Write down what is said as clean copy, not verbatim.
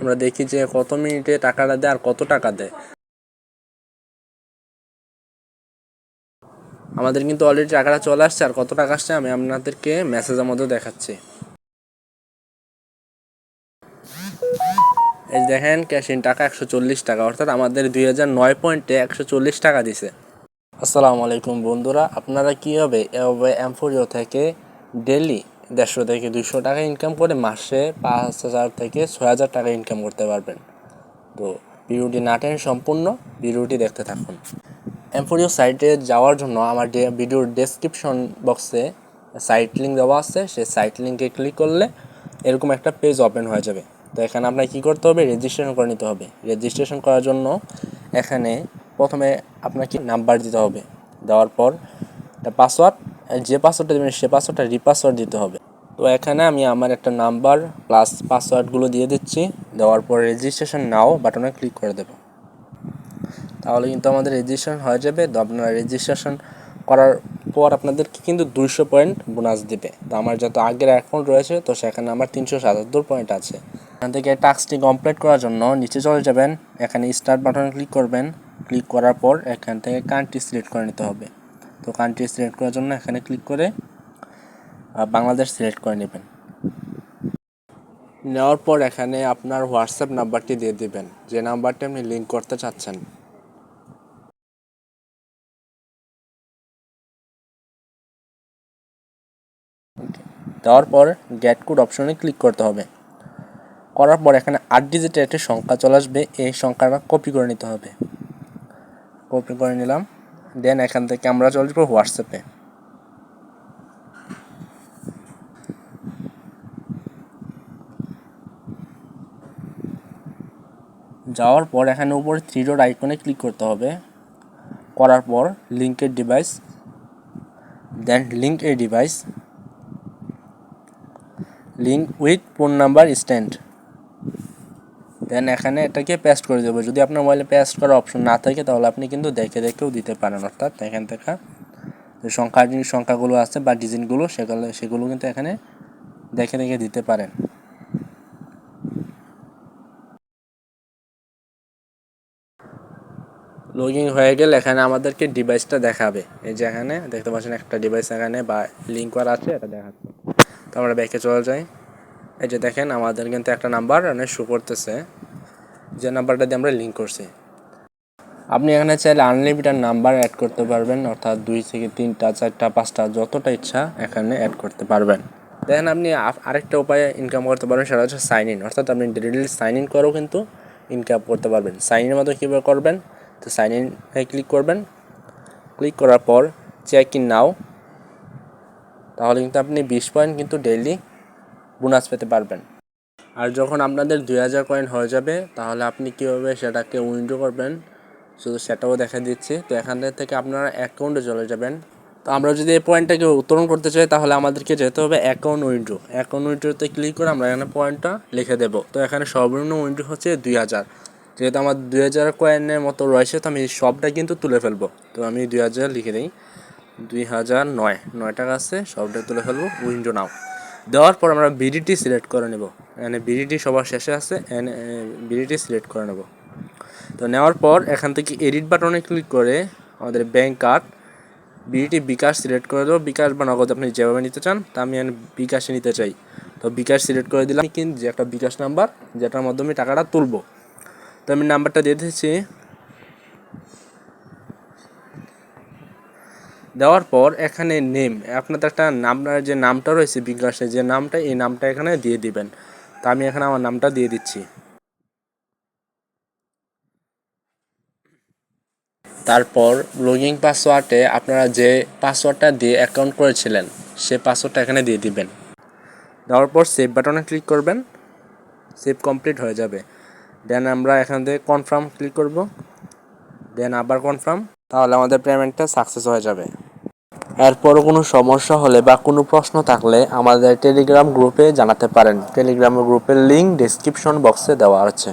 আমরা দেখি যে কত মিনিটে টাকাটা দেয় আর কত টাকা দেয়। আমাদের কিন্তু অলরেডি টাকাটা চলে আসছে, আর কত টাকা আসছে আমি আপনাদেরকে মেসেজের মধ্যে দেখাচ্ছি। এই দেখেন ক্যাশ ইন টাকা 140 টাকা, অর্থাৎ আমাদের 2009 পয়েন্টে 140 টাকা দিছে। আসসালামু আলাইকুম বন্ধুরা, আপনারা কীভাবে এভাবে M4U থেকে ডেলি 150 থেকে 200 টাকা ইনকাম করে মাসে 5000 থেকে 6000 টাকা ইনকাম করতে পারবেন। তো ভিডিওটি না টেনে সম্পূর্ণ ভিডিওটি দেখতে থাকুন। M4U সাইটে যাওয়ার জন্য আমার ভিডিওর ডেসক্রিপশন বক্সে সাইট লিঙ্ক দেওয়া আছে, সেই সাইট লিঙ্কে ক্লিক করলে এরকম একটা পেজ ওপেন হয়ে যাবে। তো এখানে আপনার কী করতে হবে, রেজিস্ট্রেশন করে নিতে হবে। রেজিস্ট্রেশন করার জন্য এখানে প্রথমে আপনাকে নাম্বার দিতে হবে, দেওয়ার পর একটা পাসওয়ার্ড, যে পাসওয়ার্ডটা দেবেন সে পাসওয়ার্ডটা রিপাসওয়ার্ড দিতে হবে। তো এখানে আমি আমার একটা নাম্বার প্লাস পাসওয়ার্ডগুলো দিয়ে দিচ্ছি, দেওয়ার পর রেজিস্ট্রেশন নাও বাটনে ক্লিক করে দেবো। তাহলে কিন্তু আমাদের রেজিস্ট্রেশন হয়ে যাবে। তো আপনারা রেজিস্ট্রেশন করার পর আপনাদেরকে কিন্তু 200 পয়েন্ট বোনাস দেবে। তো আমার যত আগের অ্যাকাউন্ট রয়েছে তো সেখানে আমার 377 পয়েন্ট আছে। এখান থেকে টাস্কটি কমপ্লিট করার জন্য নিচে চলে যাবেন, এখানে স্টার্ট বাটনে ক্লিক করবেন। ক্লিক করার পর এখান থেকে কান্ট্রি সিলেক্ট করে নিতে হবে। তো কান্ট্রি সিলেক্ট করার জন্য এখানে ক্লিক করে বাংলাদেশ সিলেক্ট করে নেবেন। নেওয়ার পর এখানে আপনার হোয়াটসঅ্যাপ নাম্বারটি দিয়ে দেবেন, যে নাম্বারটি আপনি লিঙ্ক করতে চাচ্ছেন। দেওয়ার পর গেট কোড অপশনে ক্লিক করতে হবে। করার পর এখানে 8 ডিজিটের একটি সংখ্যা চলে আসবে, এই সংখ্যাটা কপি করে নিতে হবে। কপি করে নিলাম। দেন এখান থেকে আমরা চলে যাবো হোয়াটসঅ্যাপে। যাওয়ার পর এখানে উপরে 3 ডট আইকনে ক্লিক করতে হবে। করার পর লিঙ্কের device, then link a device, link with phone number stand, then এখানে এটাকে পেস্ট করে দেবো। যদি আপনার মোবাইলে পেস্ট করার অপশন না থাকে তাহলে আপনি কিন্তু দেখেও দিতে পারেন, অর্থাৎ এখান থেকে যে সংখ্যাগুলো আছে বা ডিজিটগুলো সেগুলো কিন্তু এখানে দেখে দিতে পারেন। লগ ইন হয়ে গেলে এখানে আমাদেরকে ডিভাইসটা দেখাবে। এই যে এখানে দেখতে পাচ্ছেন একটা ডিভাইস এখানে বা লিঙ্ক করা আছে, এটা দেখাচ্ছে। তো আমরা ব্যাকে চলে যাই। এই যে দেখেন আমাদের কিন্তু একটা নাম্বার অনেক শো করতেছে, যে নাম্বারটা দিয়ে আমরা লিঙ্ক করছি। আপনি এখানে চাইলে আনলিমিটেড নাম্বার অ্যাড করতে পারবেন, অর্থাৎ 2 থেকে 3টা 4টা 5টা যতটা ইচ্ছা এখানে অ্যাড করতে পারবেন। দেখেন আপনি আরেকটা উপায়ে ইনকাম করতে পারবেন, সেটা হচ্ছে সাইন ইন, অর্থাৎ আপনি ডেইলি সাইন ইন করেও কিন্তু ইনকাম করতে পারবেন। সাইন ইনের মতো কীভাবে করবেন, তো সাইন ইন ক্লিক করবেন। ক্লিক করার পর চেক ইন নাও, তাহলে কিন্তু আপনি 20 পয়েন্ট কিন্তু ডেইলি বোনাস পেতে পারবেন। আর যখন আপনাদের 2000 কয়েন হয়ে যাবে তাহলে আপনি কীভাবে সেটাকে উইথড্র করবেন শুধু সেটাও দেখা দিচ্ছি। তো এখান থেকে আপনারা অ্যাকাউন্টে চলে যাবেন। তো আমরা যদি এই পয়েন্টটাকে উত্তোলন করতে চাই তাহলে আমাদেরকে যেতে হবে অ্যাকাউন্ট উইথড্রোতে ক্লিক করে আমরা এখানে পয়েন্টটা লিখে দেবো। তো এখানে সর্বনিম্ন উইথড্রো হচ্ছে 2000, যেহেতু আমার 2000 কয়েনের মতো রয়েছে তো আমি সবটা কিন্তু তুলে ফেলবো। তো আমি 2000 লিখে দিই, 2009 টাকা আছে, সবটা তুলে ফেলবো। উইথড্রো নাও দেওয়ার পর আমরা বিডিটি সিলেক্ট করে নেব। এখানে বিডিটি সবার শেষে আছে, বিডিটি সিলেক্ট করে নেব। তো নেওয়ার পর এখান থেকে এডিট বাটনে ক্লিক করে আমাদের ব্যাঙ্ক কার্ড বিডিটি বিকাশ সিলেক্ট করে দেবো। বিকাশ বা নগদ আপনি যেভাবে নিতে চান, তা আমি বিকাশে নিতে চাই। তো বিকাশ সিলেক্ট করে দিলাম, কিন্তু যে একটা বিকাশ নাম্বার যেটার মাধ্যমে টাকাটা তুলবো। তো আমি নাম্বারটা দিয়ে দিচ্ছি। দেওয়ার পর এখানে নেম, আপনাদের একটা আপনার যে নামটা রয়েছে বিকাশে যে নামটা, এই নামটা এখানে দিয়ে দিবেন। তা আমি এখানে আমার নামটা দিয়ে দিচ্ছি। তারপর লগইন পাসওয়ার্ডে আপনারা যে পাসওয়ার্ডটা দিয়ে অ্যাকাউন্ট করেছিলেন সে পাসওয়ার্ডটা এখানে দিয়ে দিবেন। দেওয়ার পর সেভ বাটনে ক্লিক করবেন, সেভ কমপ্লিট হয়ে যাবে। দেন আমরা এখান থেকে কনফার্ম ক্লিক করব, দেন আবার কনফার্ম, তাহলে আমাদের পেমেন্টটা সাকসেস হয়ে যাবে। এরপরও কোনো সমস্যা হলে বা কোনো প্রশ্ন থাকলে আমাদের টেলিগ্রাম গ্রুপে জানাতে পারেন। টেলিগ্রাম গ্রুপের লিঙ্ক ডেসক্রিপশন বক্সে দেওয়া আছে।